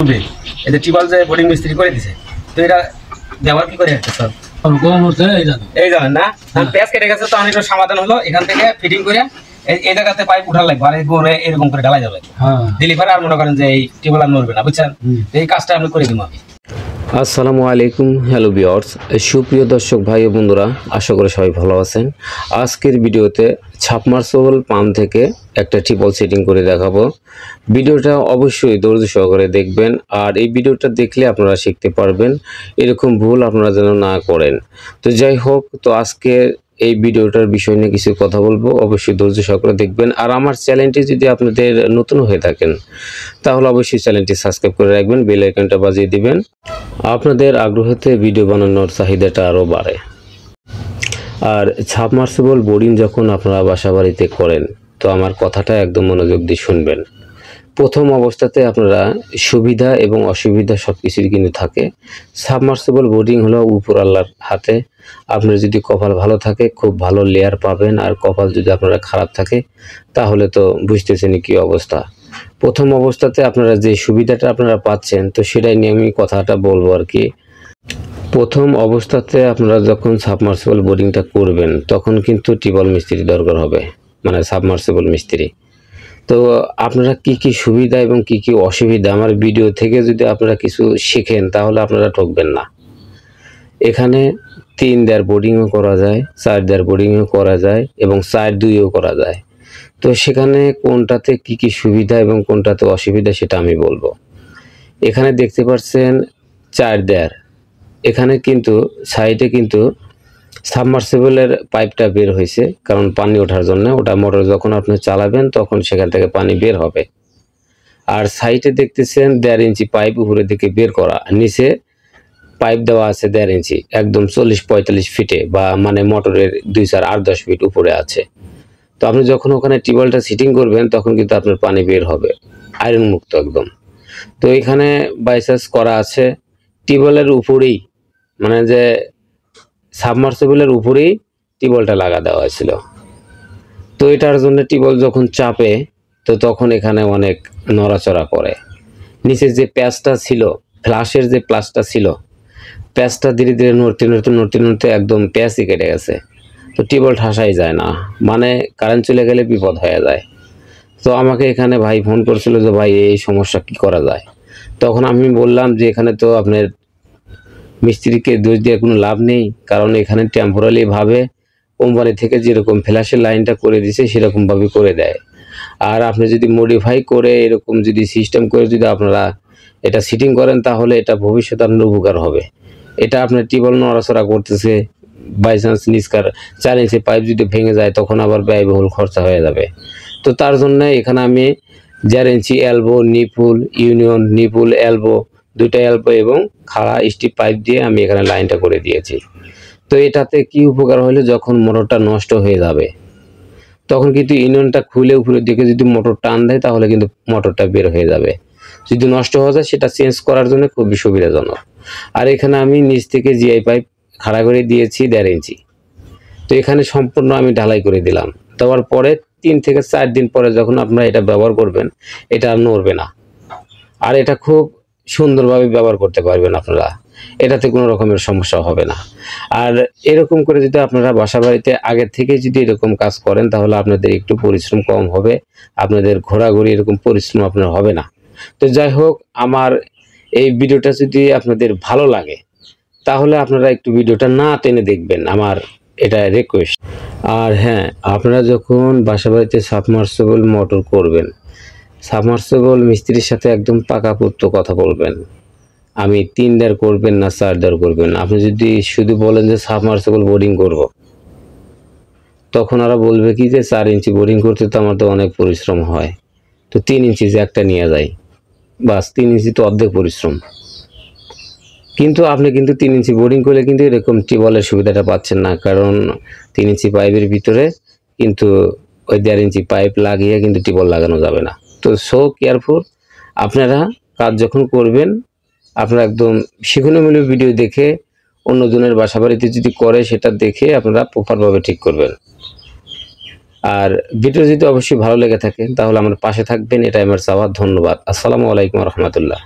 এই যে টিউবওয়েল যে বোর্ডিং মিস্ত্রি করে দিছে, তো এটা ব্যবহার কি করে একটা স্যার এই জানেন না, প্যাচ কেটে গেছে, তো অনেক সমাধান হলো। এখান থেকে ফিটিং করে এই জায়গাতে পাইপ উঠার লাগবে, আর গোড়ে এরকম করে ঢালাই যাবে দিলি পরে, আর মনে করেন যে এই টিউবওয়েল আর নড়বে না, বুঝছেন? এই কাজটা আমি করে দিব আমি। আসসালামু আলাইকুম, হ্যালো ভিউয়ার্স, সুপ্রিয় দর্শক ভাই ও বন্ধুরা, আশা করি সবাই ভালো আছেন। আজকের ভিডিওতে সাবমার্সিবল পাম্প থেকে একটা টিউবওয়েল সেটিং করে দেখাবো। ভিডিওটা অবশ্যই ধৈর্য সহকারে দেখবেন, আর এই ভিডিওটা দেখলে আপনারা শিখতে পারবেন, এরকম ভুল আপনারা যেন না করেন। তো যাই হোক, তো আজকে এই ভিডিওটার বিষয় নিয়ে কিছু কথা বলবো, অবশ্যই ধৈর্য সহকারে দেখবেন। আর আমার চ্যানেলটি যদি আপনাদের নতুন হয়ে থাকেন তাহলে অবশ্যই চ্যানেলটি সাবস্ক্রাইব করে রাখবেন, বেল আইকনটা বাজিয়ে দিবেন। আপনাদের আগ্রহতে ভিডিও বানানোর চাহিদাটা আরও বাড়ে। আর সাবমার্সিবল বোরিং যখন আপনারা বাসা বাড়িতে করেন, তো আমার কথাটা একদম মনোযোগ দিয়ে শুনবেন। প্রথম অবস্থাতে আপনারা সুবিধা এবং অসুবিধা সব কিছুই কিন্তু থাকে। সাবমার্সিবল বোরিং হলো উপর আল্লাহর হাতে। আপনার যদি কপাল ভালো থাকে খুব ভালো লেয়ার পাবেন, আর কপাল যদি আপনারা খারাপ থাকে তাহলে তো বুঝতেছেন কি অবস্থা। প্রথম অবস্থাতে আপনারা যে সুবিধাটা আপনারা পাচ্ছেন, তো সেটাই নিয়ে আমি কথাটা বলবো আর কি। প্রথম অবস্থাতে আপনারা যখন সাবমার্সিবল বোরিংটা করবেন, তখন কিন্তু টিউবওয়েল মিস্ত্রি দরকার হবে, মানে সাবমার্সিবল মিস্ত্রি। তো আপনারা কি কি সুবিধা এবং কি কি অসুবিধা আমার ভিডিও থেকে যদি আপনারা কিছু শিখেন, তাহলে আপনারা ঠকবেন না। এখানে 3 দেয়ার বোরিংও করা যায়, 4 দেয়ার বোরিংও করা যায় এবং 4-2ও করা যায়। তো সেখানে কোনটাতে কি কি সুবিধা এবং কোনটাতে অসুবিধা সেটা আমি বলবো। এখানে দেখতে পাচ্ছেন 4 দেয়ার, এখানে কিন্তু সাইডে কিন্তু সাবমার্সিবলের পাইপটা বের হয়েছে, কারণ পানি ওঠার জন্য। ওটা মোটর যখন আপনি চালাবেন তখন সেখান থেকে পানি বের হবে। আর সাইডে দেখতেছেন 1.5 ইঞ্চি পাইপ উপরের দিকে বের করা, নিচে পাইপ দেওয়া আছে 1.5 ইঞ্চি, একদম 40-45 ফিটে, বা মানে মোটরের 2-4-8-10 ফিট উপরে আছে। তো আপনি যখন ওখানে টিউবওয়েলটা সিটিং করবেন তখন কিন্তু আপনার পানি বের হবে আয়রন মুক্ত একদম। তো এখানে বাইসাস করা আছে টিউবওয়েলের উপরেই, মানে যে সাবমার্সিবলের উপরেই টিউবওয়েলটা লাগা দেওয়া হয়েছিল। তো এটার জন্য টিউবওয়েল যখন চাপে, তো তখন এখানে অনেক নড়াচড়া করে। নিচে যে প্যাচটা ছিল, ফ্লাশের যে প্লাসটা ছিল, প্যাচটা ধীরে ধীরে নড়তে একদম প্যাচই কেটে গেছে। তো টিউবওয়েল ঠাসাই যায় না, মানে কারেন্ট চলে গেলে বিপদ হয়ে যায়। তো আমাকে এখানে ভাই ফোন করছিল যে ভাই এই সমস্যা কি করা যায়। তখন আমি বললাম যে এখানে তো আপনার মিস্ত্রিকে দোষ দিয়ে কোনো লাভ নেই, কারণ এখানে টেম্পোরারি ভাবে কোম্পানি থেকে যেরকম ফ্ল্যাশের লাইনটা করে দিছে সেরকমভাবে করে দেয়। আর আপনি যদি মডিফাই করে এরকম যদি সিস্টেম করে যদি আপনারা এটা সিটিং করেন, তাহলে এটা ভবিষ্যতে আপনার উপকার হবে। এটা আপনার টিউবওয়েল নড়াচড়া করতেছে, বাই চান্স নিচকার 4 ইঞ্চি পাইপ যদি ভেঙে যায় তখন আবার ব্যয়বহুল খরচা হয়ে যাবে। তো তার জন্য এখানে আমি 1.5 inch elbow, nipple, union, nipple, elbow, 2টা এলবো এবং খাড়া স্টিপ পাইপ দিয়ে আমি এখানে লাইনটা করে দিয়েছি। তো এটাতে কি উপকার হলে, যখন মোটরটা নষ্ট হয়ে যাবে তখন কিন্তু ইউনিয়নটা খুলে উপরের দিকে যদি মোটর টান দেয় তাহলে কিন্তু মোটরটা বের হয়ে যাবে। যদি নষ্ট হয়ে যায় সেটা চেঞ্জ করার জন্য খুবই সুবিধাজনক। আর এখানে আমি নিচ থেকে জিআই পাইপ খাড়া করে দিয়েছি 1.5 ইঞ্চি। তো এখানে সম্পূর্ণ আমি ঢালাই করে দিলাম। দেওয়ার পরে 3 থেকে 4 দিন পরে যখন আপনারা এটা ব্যবহার করবেন, এটা আর নড়বে না, আর এটা খুব সুন্দরভাবে ব্যবহার করতে পারবেন আপনারা। এটাতে কোনো রকমের সমস্যা হবে না। আর এরকম করে যদি আপনারা বাসা বাড়িতে আগের থেকে যদি এরকম কাজ করেন, তাহলে আপনাদের একটু পরিশ্রম কম হবে, আপনাদের ঘোরাঘুরি এরকম পরিশ্রম আপনার হবে না। তো যাই হোক, আমার এই ভিডিওটা যদি আপনাদের ভালো লাগে তাহলে আপনারা একটু ভিডিওটা না টেনে দেখবেন, আমার এটা রিকোয়েস্ট। আর হ্যাঁ, আপনারা যখন বাসা বাড়িতে সাবমার্সিবল মোটর করবেন, সাবমার্সিবল মিস্ত্রির সাথে একদম পাকাপোক্ত কথা বলবেন। আমি 3 দেয়ার করবেন না 4 দেয়ার করবেন। আপনি যদি শুধু বলেন যে সাবমার্সিবল বোরিং করব, তখন ওরা বলবে কি যে 4 ইঞ্চি বোরিং করতে তো আমার তো অনেক পরিশ্রম হয়, তো 3 ইঞ্চি যে একটা নিয়ে যায়, বাস 3 ইঞ্চি তো অর্ধেক পরিশ্রম। কিন্তু আপনি কিন্তু 3 ইঞ্চি বোরিং করলে কিন্তু এরকম টিউবওয়েলের সুবিধাটা পাচ্ছেন না, কারণ 3 ইঞ্চি পাইপের ভিতরে কিন্তু ওই 1.5 ইঞ্চি পাইপ লাগিয়ে কিন্তু টিউবওয়েল লাগানো যাবে না। তো সো কেয়ারফুল, আপনারা কাজ যখন করবেন আপনারা একদম শিক্ষণীয়মূলক ভিডিও দেখে, অন্যজনের বাসা বাড়িতে যদি করে সেটা দেখে আপনারা প্রপারভাবে ঠিক করবেন। আর ভিডিও যদি অবশ্যই ভালো লেগে থাকে তাহলে আমার পাশে থাকবেন, এটাই আমার চাওয়া। ধন্যবাদ। আসসালামু আলাইকুম রহমতুল্লাহ।